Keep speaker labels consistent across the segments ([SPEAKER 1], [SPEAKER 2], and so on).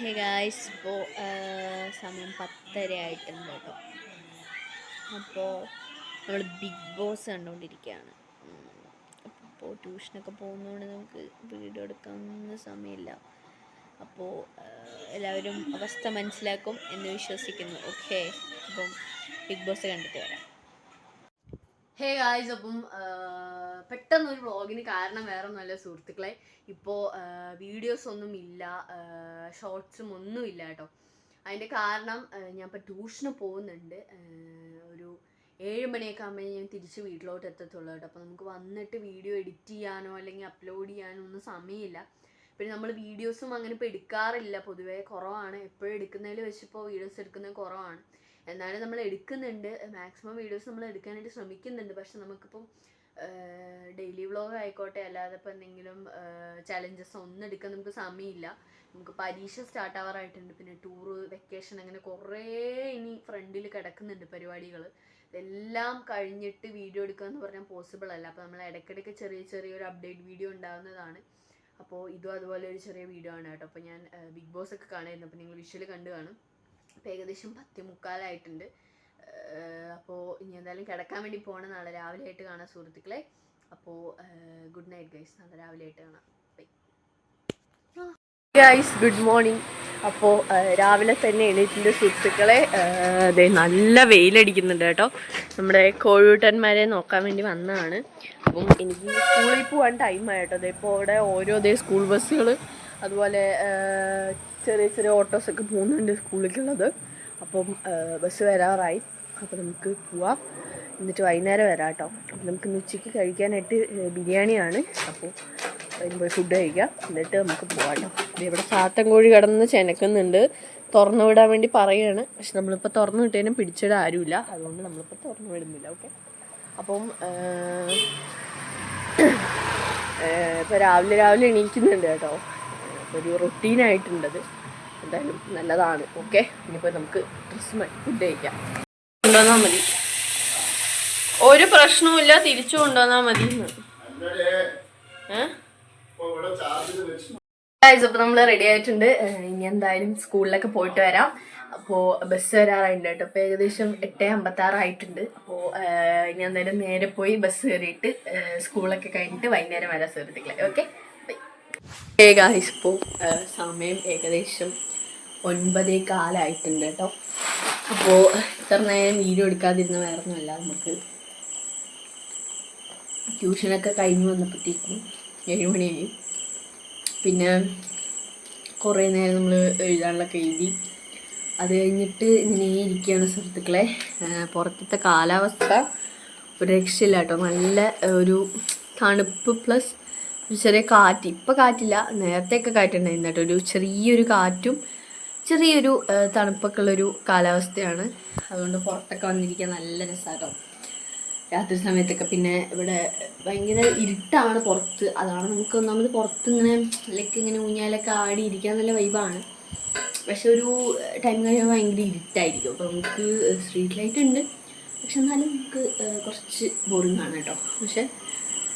[SPEAKER 1] Hey guys, ഇപ്പോൾ സമയം 10:30 ആയിട്ടുണ്ട് കേട്ടോ. അപ്പോൾ നമ്മൾ ബിഗ് ബോസ് കണ്ടുകൊണ്ടിരിക്കുകയാണ്. അപ്പോൾ ട്യൂഷനൊക്കെ പോകുന്നതുകൊണ്ട് നമുക്ക് വീഡിയോ എടുക്കാനൊന്നും സമയമില്ല. അപ്പോൾ എല്ലാവരും അവസ്ഥ മനസ്സിലാക്കും എന്ന് വിശ്വസിക്കുന്നു. ഓക്കെ, അപ്പം ബിഗ് ബോസ് കണ്ടിട്ട് വരാം. ഹേ ഗായ്സ്, അപ്പം പെട്ടെന്നൊരു വ്ളോഗിന് കാരണം വേറെ ഒന്നുമല്ല സുഹൃത്തുക്കളെ. ഇപ്പോൾ വീഡിയോസ് ഒന്നും ഇല്ല, ഷോർട്സും ഒന്നും ഇല്ല കേട്ടോ. അതിൻ്റെ കാരണം ഞാൻ ഇപ്പോൾ ട്യൂഷന് പോകുന്നുണ്ട്. ഒരു 7 മണിയൊക്കെ ആകുമ്പോൾ ഞാൻ തിരിച്ച് വീട്ടിലോട്ട് എത്തത്തുള്ളൂ കേട്ടോ. അപ്പോൾ നമുക്ക് വന്നിട്ട് വീഡിയോ എഡിറ്റ് ചെയ്യാനോ അല്ലെങ്കിൽ അപ്ലോഡ് ചെയ്യാനോ ഒന്നും സമയമില്ല. പിന്നെ നമ്മൾ വീഡിയോസും അങ്ങനെ ഇപ്പോൾ എടുക്കാറില്ല, പൊതുവേ കുറവാണ്. എപ്പോഴും എടുക്കുന്നതിൽ വെച്ചിപ്പോൾ വീഡിയോസ് എടുക്കുന്നത് കുറവാണ്. എന്നാലും നമ്മൾ എടുക്കുന്നുണ്ട്, മാക്സിമം വീഡിയോസ് നമ്മൾ എടുക്കാനായിട്ട് ശ്രമിക്കുന്നുണ്ട്. പക്ഷെ നമുക്കിപ്പം ഡെയിലി വ്ളോഗ് ആയിക്കോട്ടെ, അല്ലാതെ ഇപ്പോൾ എന്തെങ്കിലും ചലഞ്ചസ് ഒന്നും എടുക്കാൻ നമുക്ക് സമയമില്ല. നമുക്ക് പരീക്ഷ സ്റ്റാർട്ട് ആവാറായിട്ടുണ്ട്, പിന്നെ ടൂറ്, വെക്കേഷൻ, അങ്ങനെ കുറേ ഇനി ഫ്രണ്ടിൽ കിടക്കുന്നുണ്ട് പരിപാടികൾ. ഇതെല്ലാം കഴിഞ്ഞിട്ട് വീഡിയോ എടുക്കുക എന്ന് പറഞ്ഞാൽ പോസിബിൾ അല്ല. അപ്പോൾ നമ്മൾ ഇടയ്ക്കിടയ്ക്ക് ചെറിയൊരു അപ്ഡേറ്റ് വീഡിയോ ഉണ്ടാകുന്നതാണ്. അപ്പോൾ ഇതും അതുപോലെ ഒരു ചെറിയ വീഡിയോ ആണ് കേട്ടോ. അപ്പോൾ ഞാൻ ബിഗ് ബോസ് ഒക്കെ കാണുമായിരുന്നു, അപ്പോൾ നിങ്ങൾ വിഷ്വൽ കണ്ടു കാണും. അപ്പോൾ ഏകദേശം 10:45 അപ്പോൾ ഇനി എന്തായാലും കിടക്കാൻ വേണ്ടി പോകണം. നാളെ രാവിലെ ആയിട്ട് കാണാം സുഹൃത്തുക്കളെ. അപ്പോൾ ഗുഡ് നൈറ്റ് ഗൈസ്, നാളെ രാവിലെ ആയിട്ട് കാണാം. Bye guys, good morning. അപ്പോൾ രാവിലെ തന്നെ എണീറ്റിൻ്റെ സുഹൃത്തുക്കളെ. അതെ, നല്ല വെയിലടിക്കുന്നുണ്ട് കേട്ടോ. നമ്മുടെ കോഴിയൂട്ടന്മാരെ നോക്കാൻ വേണ്ടി വന്നതാണ്. അപ്പം എനിക്ക് സ്കൂളിൽ പോകാൻ ടൈമായിട്ടോ. അതേപോലെ അവിടെ ഓരോ സ്കൂൾ ബസ്സുകൾ, അതുപോലെ ചെറിയ ഓട്ടോസൊക്കെ പോകുന്നുണ്ട് സ്കൂളിലേക്കുള്ളത്. അപ്പം ബസ് വരാറായി. അപ്പോൾ നമുക്ക് പോവാം, എന്നിട്ട് വൈകുന്നേരം വരാം കേട്ടോ. അപ്പം നമുക്ക് ഉച്ചയ്ക്ക് കഴിക്കാനായിട്ട് ബിരിയാണിയാണ്. അപ്പോൾ അതിന് പോയി ഫുഡ് കഴിക്കാം, എന്നിട്ട് നമുക്ക് പോവാം കേട്ടോ. ഇവിടെ ചാത്തൻ കോഴി കിടന്ന് ചെനക്കുന്നുണ്ട്, തുറന്നു വിടാൻ വേണ്ടി പറയുകയാണ്. പക്ഷെ നമ്മളിപ്പോൾ തുറന്നു വിട്ടതിനും പിടിച്ചിടാൻ ആരുമില്ല, അതുകൊണ്ട് നമ്മളിപ്പോൾ തുറന്നു വിടുന്നില്ല. ഓക്കെ, അപ്പം ഇപ്പോൾ രാവിലെ എണീക്കുന്നുണ്ട് കേട്ടോ. ഒരു റൊട്ടീനായിട്ടുണ്ടത്, എന്തായാലും നല്ലതാണ്. ഓക്കെ, ഇനിയിപ്പോൾ നമുക്ക് ഡ്രസ്സ് ഫുഡ് കഴിക്കാം. കൊണ്ടുവന്നാൽ മതി, ഒരു പ്രശ്നവുമില്ല, തിരിച്ചു കൊണ്ടുവന്നാൽ മതി. അപ്പോൾ നമ്മൾ റെഡി ആയിട്ടുണ്ട്. ഇനി എന്തായാലും സ്കൂളിലൊക്കെ പോയിട്ട് വരാം. അപ്പോൾ ബസ് വരാറായിട്ടുണ്ട് കേട്ടോ. അപ്പോൾ ഏകദേശം 8:56 അപ്പോൾ ഇനി എന്തായാലും നേരെ പോയി ബസ് കയറിയിട്ട് സ്കൂളൊക്കെ കഴിഞ്ഞിട്ട് വൈകുന്നേരം വരാം സുഹൃത്തുക്കളെ. ഓക്കെ, ഗായ്സ്, ഇപ്പോൾ സമയം ഏകദേശം 9:15 കേട്ടോ. അപ്പോൾ ഇത്ര നേരം വീഡിയോ എടുക്കാതിരുന്ന വേറെ ഒന്നുമല്ല, നമുക്ക് ട്യൂഷനൊക്കെ കഴിഞ്ഞ് വന്നപ്പോഴത്തേക്കും 7 മണിയായി. പിന്നെ കുറേ നേരം നമ്മൾ എഴുതാനുള്ളൊക്കെ എഴുതി. അത് കഴിഞ്ഞിട്ട് ഇങ്ങനെ ഇരിക്കുകയാണ് സുഹൃത്തുക്കളെ. പുറത്തത്തെ കാലാവസ്ഥ ഒരു രക്ഷയില്ല കേട്ടോ. നല്ല ഒരു തണുപ്പ് പ്ലസ് ഒരു ചെറിയ കാറ്റ്. ഇപ്പം കാറ്റില്ല, നേരത്തെയൊക്കെ കാറ്റുണ്ടായിരുന്നു കേട്ടോ. ഒരു ചെറിയൊരു കാറ്റും ചെറിയൊരു തണുപ്പൊക്കെ ഉള്ളൊരു കാലാവസ്ഥയാണ്. അതുകൊണ്ട് പുറത്തൊക്കെ വന്നിരിക്കാൻ നല്ല രസമാട്ടോ രാത്രി സമയത്തൊക്കെ. പിന്നെ ഇവിടെ ഭയങ്കര ഇരുട്ടാണ് പുറത്ത്, അതാണ് നമുക്ക് ഒന്നാമത് പുറത്ത് ഇങ്ങനെ ഇങ്ങനെ ഊഞ്ഞാലൊക്കെ ആടി ഇരിക്കാൻ നല്ല വൈബാണ്. പക്ഷെ ഒരു ടൈം കഴിയുമ്പോൾ ഭയങ്കര ഇരുട്ടായിരിക്കും. അപ്പോൾ നമുക്ക് സ്ട്രീറ്റ് ലൈറ്റ് ഉണ്ട്, പക്ഷെ എന്നാലും നമുക്ക് കുറച്ച് ബോറിംഗ് ആണ് കേട്ടോ. പക്ഷെ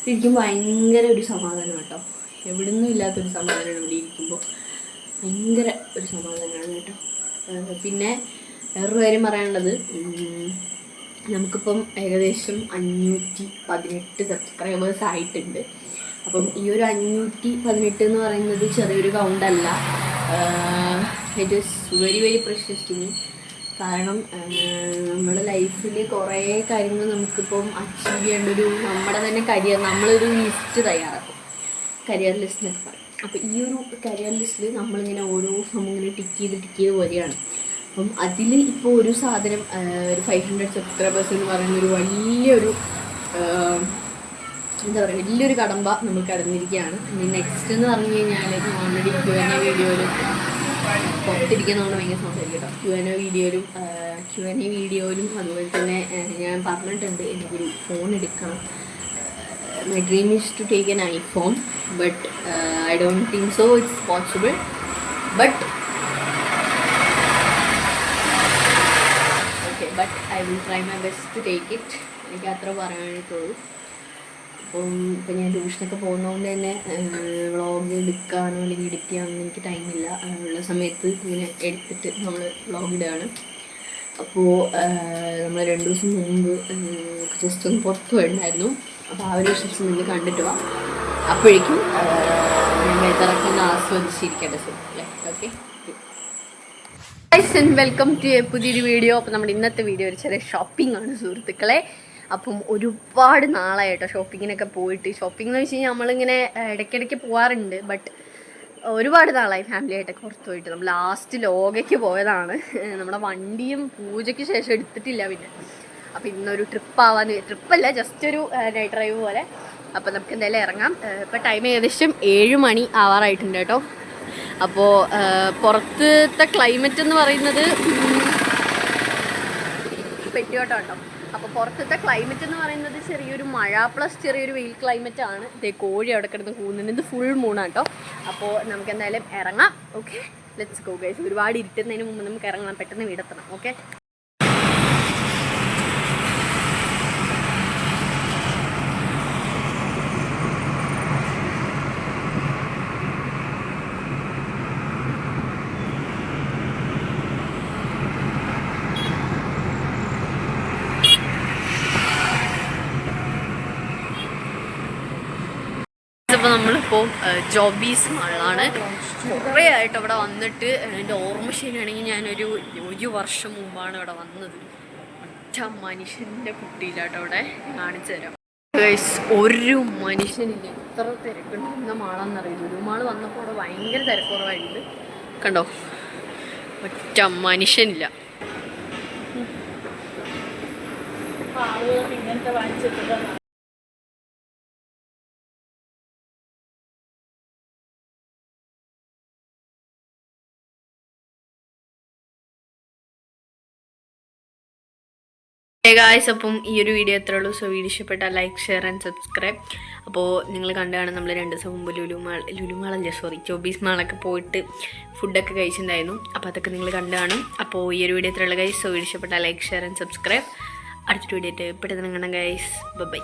[SPEAKER 1] ഇരിക്കുമ്പോൾ ഭയങ്കര ഒരു സമാധാനം കേട്ടോ. എവിടുന്നും ഇല്ലാത്തൊരു സമാധാനമാണ് ഇവിടെ ഇരിക്കുമ്പോൾ. ഭയങ്കര ഒരു സമാധാനമാണ് കേട്ടോ. പിന്നെ വേറൊരു കാര്യം പറയാനുള്ളത്, നമുക്കിപ്പം ഏകദേശം 518 സബ്സ്ക്രൈബേഴ്സ് ആയിട്ടുണ്ട്. അപ്പം ഈ ഒരു 518 എന്ന് പറയുന്നത് ചെറിയൊരു കൗണ്ടല്ല. It is very precious to me. കാരണം നമ്മുടെ ലൈഫിൽ കുറേ കാര്യങ്ങൾ നമുക്കിപ്പം അച്ചീവ് ചെയ്യേണ്ടൊരു, നമ്മുടെ തന്നെ കരിയർ, നമ്മളൊരു ലിസ്റ്റ് തയ്യാറാക്കും, കരിയർ ലിസ്റ്റ് എന്നൊക്കെ പറയും. അപ്പോൾ ഈ ഒരു കരിയർ ലിസ്റ്റിൽ നമ്മളിങ്ങനെ ഓരോ സമയം ഇങ്ങനെ ടിക്ക് ചെയ്ത് വരികയാണ്. അപ്പം അതിൽ ഇപ്പോൾ ഒരു സാധനം, ഒരു 500 സബ്സ്ക്രൈബേഴ്സ് എന്ന് പറയുന്ന ഒരു വലിയൊരു എന്താ പറയുക, വലിയൊരു കടമ്പ നമ്മൾ കടന്നിരിക്കുകയാണ്. ഇനി നെക്സ്റ്റ് എന്ന് പറഞ്ഞു കഴിഞ്ഞാൽ ഓൾറെഡി Q&A വീഡിയോയിലും പുറത്തിരിക്കുന്നതുകൊണ്ട് ഭയങ്കര സംസാരിക്കും കേട്ടോ. Q&A വീഡിയോയിലും അതുപോലെ തന്നെ ഞാൻ പറഞ്ഞിട്ടുണ്ട് എനിക്കൊരു ഫോൺ എടുക്കണം. My dream is to take an iPhone, but I don't think so it's possible. But I will try my best to take it. എനിക്ക് അത്ര പറയാനായിട്ടുള്ളൂ. അപ്പം ഇപ്പം ഞാൻ ട്യൂഷനൊക്കെ പോകുന്നതുകൊണ്ട് തന്നെ വ്ളോഗ് എടുക്കാനോ അല്ലെങ്കിൽ എഡിറ്റ് ചെയ്യാനൊന്നും എനിക്ക് ടൈമില്ല. ഉള്ള സമയത്ത് ഇങ്ങനെ എടുത്തിട്ട് നമ്മൾ വ്ളോഗ് ഇടുകയാണ്. അപ്പോൾ നമ്മൾ 2 ദിവസം മുമ്പ് ജസ്റ്റ് ഒന്ന് പുറത്ത് പോയിട്ടുണ്ടായിരുന്നു. അപ്പോൾ ആ ഒരു വിശേഷം നിങ്ങൾ കണ്ടിട്ട് വാ. അപ്പോഴേക്കും ഞങ്ങൾ ഇറക്കുന്ന ആസ്വദിച്ചിരിക്കേണ്ട സുഹൃത്തുക്കളെ. ഓക്കെ, വെൽക്കം ടു പുതിയൊരു വീഡിയോ. അപ്പോൾ നമ്മുടെ ഇന്നത്തെ വീഡിയോ ഒരു ചെറിയ ഷോപ്പിംഗ് ആണ് സുഹൃത്തുക്കളെ. അപ്പം ഒരുപാട് നാളായിട്ടോ ഷോപ്പിങ്ങിനൊക്കെ പോയിട്ട്. ഷോപ്പിംഗ് എന്ന് വെച്ച് കഴിഞ്ഞാൽ നമ്മളിങ്ങനെ ഇടയ്ക്കിടയ്ക്ക് പോകാറുണ്ട്. ബട്ട് ഒരുപാട് നാളായി ഫാമിലി ആയിട്ടൊക്കെ പുറത്ത് പോയിട്ട്. നമ്മൾ ലാസ്റ്റ് ലോകയ്ക്ക് പോയതാണ്. നമ്മുടെ വണ്ടിയും പൂജയ്ക്ക് ശേഷം എടുത്തിട്ടില്ല പിന്നെ. അപ്പോൾ ഇന്നൊരു ട്രിപ്പല്ല, ജസ്റ്റ് ഒരു നൈറ്റ് ഡ്രൈവ് പോലെ. അപ്പോൾ നമുക്ക് എന്തായാലും ഇറങ്ങാം. ഇപ്പോൾ ടൈം ഏകദേശം 7 മണി ആവാറായിട്ടുണ്ട് കേട്ടോ. അപ്പോൾ പുറത്തത്തെ ക്ലൈമറ്റ് എന്ന് പറയുന്നത് പെട്ടിയോട്ടോ കേട്ടോ. അപ്പോൾ പുറത്തത്തെ ക്ലൈമറ്റ് എന്ന് പറയുന്നത് ചെറിയൊരു മഴ പ്ലസ് ചെറിയൊരു വെയിൽ ക്ലൈമറ്റ് ആണ്. ഇതേ കോഴി അവിടെ കിടന്ന് കൂന്നുന്നത്. ഇത് ഫുൾ മൂണാണ് കേട്ടോ. അപ്പോൾ നമുക്ക് എന്തായാലും ഇറങ്ങാം. Okay, let's go guys. ഒരുപാട് ഇരുട്ടുന്നതിന് മുമ്പ് നമുക്ക് ഇറങ്ങാം, പെട്ടെന്ന് വീടെത്തണം. ഓക്കെ, അപ്പോൾ നമ്മളിപ്പോൾ ജോബീസ് മാളിലാണ്. കുറേ ആയിട്ട് അവിടെ വന്നിട്ട് എൻ്റെ ഓർമ്മ ശരിയാണെങ്കിൽ ഞാനൊരു 1 വർഷം മുമ്പാണ് ഇവിടെ വന്നത്. ഒറ്റ മനുഷ്യൻ്റെ കുട്ടിയിലാട്ടോ അവിടെ കാണിച്ചു തരാം. ഒരു മനുഷ്യനില്ല, എത്ര തിരക്കുണ്ടായിരുന്ന മാളാണെന്നറിയില്ല. ഒരു മാൾ വന്നപ്പോൾ അവിടെ ഭയങ്കര തിരക്കുറവായിട്ടുണ്ട്. കണ്ടോ, ഒറ്റ മനുഷ്യനില്ല. ആളുകളൊക്കെ ഇങ്ങനത്തെ വാങ്ങിച്ചിട്ടുണ്ട്. ഗായ്സ്, അപ്പം ഈ ഒരു വീഡിയോ എത്ര ഉള്ളൂ. സോ വീഡിയോ ഇഷ്ടപ്പെട്ടാൽ ലൈക്ക്, ഷെയർ ആൻഡ് സബ്സ്ക്രൈബ്. അപ്പോൾ നിങ്ങൾ കണ്ടാണ് നമ്മൾ 2 ദിവസം മുമ്പ് ജോബീസ് മാളൊക്കെ പോയിട്ട് ഫുഡൊക്കെ കഴിച്ചിട്ടുണ്ടായിരുന്നു. അപ്പോൾ അതൊക്കെ നിങ്ങൾ കണ്ടാണ്. അപ്പോൾ ഈ ഒരു വീഡിയോ എത്ര ഉള്ളൂ ഗൈസ്. സോ വീഡിയോ ഇഷ്ടപ്പെട്ടാൽ ലൈക്ക്, ഷെയർ ആൻഡ് സബ്സ്ക്രൈബ്. അടുത്തൊരു വീഡിയോ ആയിട്ട് പെട്ടെന്ന് കാണാം ഗൈസ്. ബൈ.